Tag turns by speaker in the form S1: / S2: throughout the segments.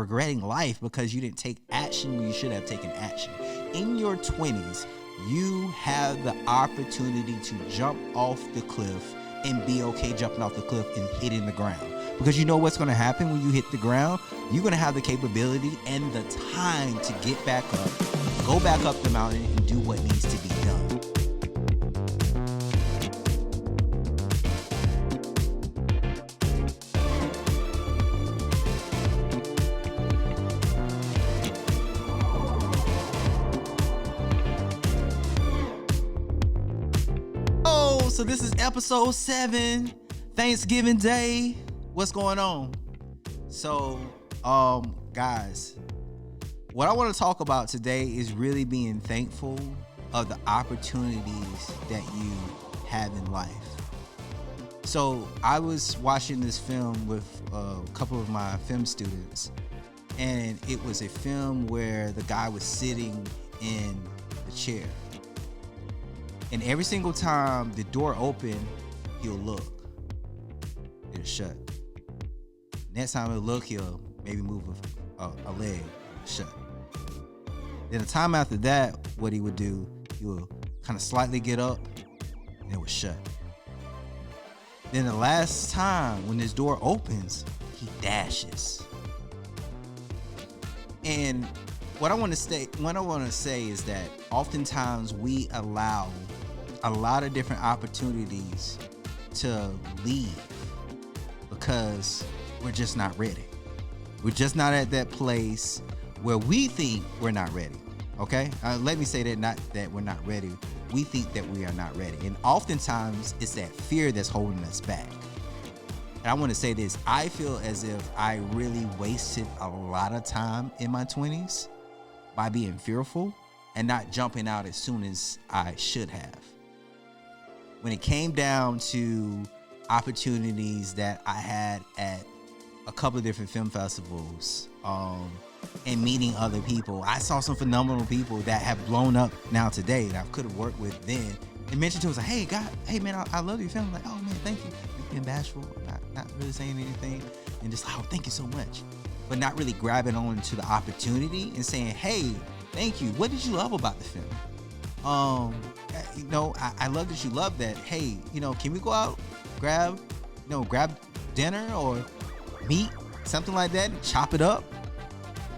S1: regretting life because you didn't take action when you should have taken action. In your 20s, you have the opportunity to jump off the cliff and be okay jumping off the cliff and hitting the ground. Because you know what's going to happen when you hit the ground? You're going to have the capability and the time to get back up, go back up the mountain, and do what needs to be done. So this is episode 7, Thanksgiving Day. What's going on? So, guys, what I want to talk about today is really being thankful of the opportunities that you have in life. So I was watching this film with a couple of my film students, and it was a film where the guy was sitting in the chair. And every single time the door opened, he'll look. It'll shut. Next time he'll look, he'll maybe move a leg. Shut. Then the time after that, what he would do, he will kind of slightly get up, and it would shut. Then the last time when this door opens, he dashes. And what I want to say is that oftentimes we allow a lot of different opportunities to leave because we're just not ready. We're just not at that place where we think we're not ready. Okay? Let me say that, not that we're not ready. We think that we are not ready. And oftentimes it's that fear that's holding us back. And I want to say this. I feel as if I really wasted a lot of time in my 20s by being fearful and not jumping out as soon as I should have. When it came down to opportunities that I had at a couple of different film festivals, and meeting other people, I saw some phenomenal people that have blown up now today that I could have worked with then, and mentioned to us, like, hey man, I love your film. I'm like, oh man, thank you. Being bashful, not really saying anything, and just, oh, thank you so much, but not really grabbing on to the opportunity and saying, hey, thank you. What did you love about the film? I love that you love that. Hey, can we go out, grab dinner or meat, something like that, and chop it up?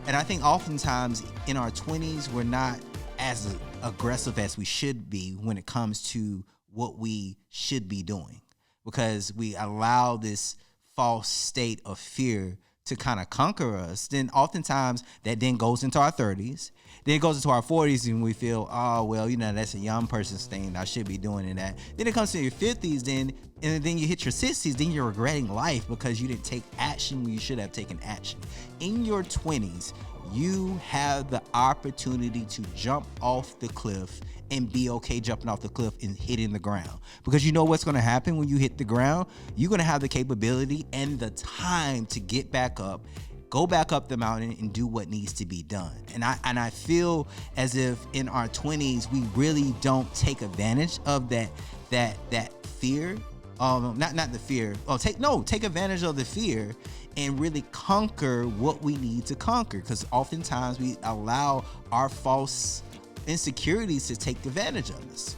S1: And I think oftentimes in our 20s, we're not as aggressive as we should be when it comes to what we should be doing, because we allow this false state of fear to kind of conquer us. Then oftentimes that then goes into our 30s. Then it goes into our 40s and we feel, oh, well, that's a young person's thing. I should be doing that. Then it comes to your 50s, and then you hit your 60s, then you're regretting life because you didn't take action when you should have taken action. In your 20s, you have the opportunity to jump off the cliff and be okay jumping off the cliff and hitting the ground. Because you know what's going to happen when you hit the ground? You're going to have the capability and the time to get back up, go back up the mountain, and do what needs to be done. And I feel as if in our 20s, we really don't take advantage of that fear. Not the fear. Take advantage of the fear and really conquer what we need to conquer. Because oftentimes we allow our false insecurities to take advantage of us.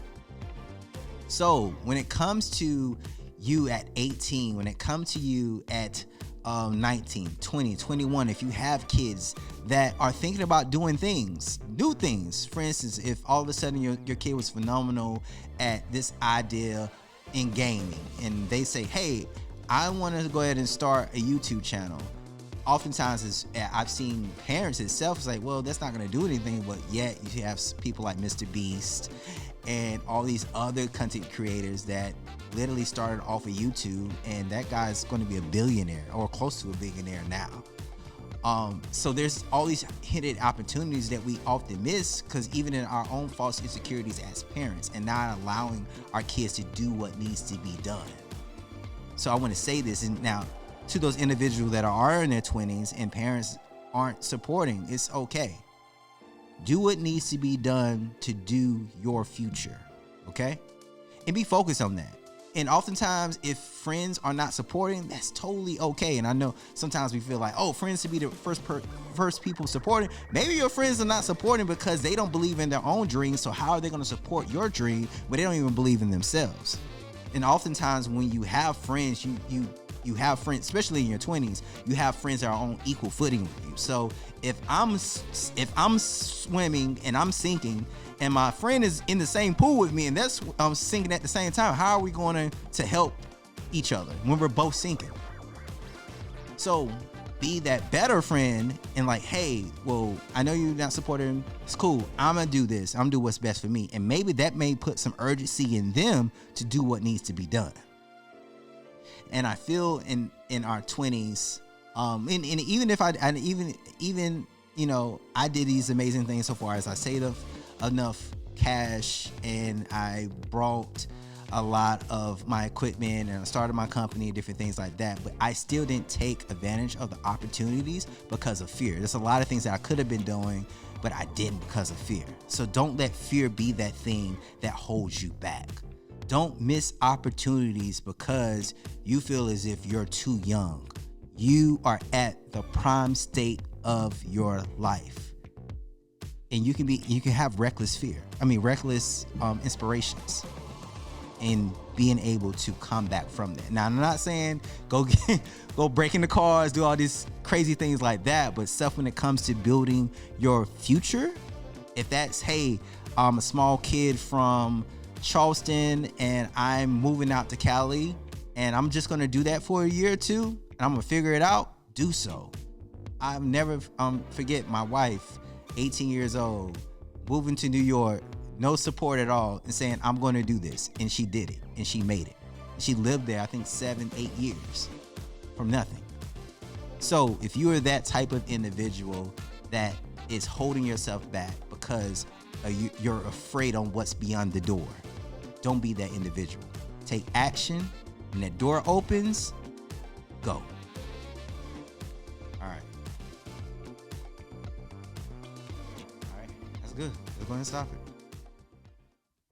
S1: So when it comes to you at 18, when it comes to you at 19, 20, 21, if you have kids that are thinking about doing things, new things. For instance, if all of a sudden your kid was phenomenal at this idea in gaming, and they say, hey, I want to go ahead and start a YouTube channel. Oftentimes, I've seen parents itself like, well, that's not going to do anything, but yet you have people like Mr. Beast and all these other content creators that literally started off of YouTube, and that guy's going to be a billionaire or close to a billionaire now. So there's all these hidden opportunities that we often miss because even in our own false insecurities as parents and not allowing our kids to do what needs to be done. So I want to say this, and now to those individuals that are in their 20s and parents aren't supporting, it's okay. Do what needs to be done to do your future, okay? And be focused on that. And oftentimes, if friends are not supporting, that's totally okay. And I know sometimes we feel like, oh, friends should be the first people supporting. Maybe your friends are not supporting because they don't believe in their own dreams. So how are they going to support your dream when they don't even believe in themselves? And oftentimes, when you have friends, you have friends, especially in your 20s, you have friends that are on equal footing with you. So if I'm swimming and I'm sinking, and my friend is in the same pool with me, and that's sinking at the same time, how are we going to help each other when we're both sinking? So be that better friend and like, hey, well, I know you're not supporting. It's cool. I'm gonna do this. I'm gonna do what's best for me, and maybe that may put some urgency in them to do what needs to be done. And I feel in our 20s, and even if I you know, I did these amazing things so far as I saved enough cash and I brought a lot of my equipment and I started my company and different things like that, but I still didn't take advantage of the opportunities because of fear. There's a lot of things that I could have been doing, but I didn't because of fear. So don't let fear be that thing that holds you back. Don't miss opportunities because you feel as if you're too young. You are at the prime state of your life. And you can have reckless inspirations and being able to come back from that. Now, I'm not saying go break into cars, do all these crazy things like that, but stuff when it comes to building your future, if that's, hey, I'm a small kid from Charleston and I'm moving out to Cali and I'm just going to do that for a year or two and I'm going to figure it out, do so. I'll never forget my wife, 18 years old, moving to New York, no support at all, and saying, I'm going to do this. And she did it, and she made it. She lived there, I think, 7-8 years from nothing. So if you are that type of individual that is holding yourself back because you're afraid on what's beyond the door, don't be that individual. Take action. When that door opens, go. All right, that's good. Let's go ahead and stop it.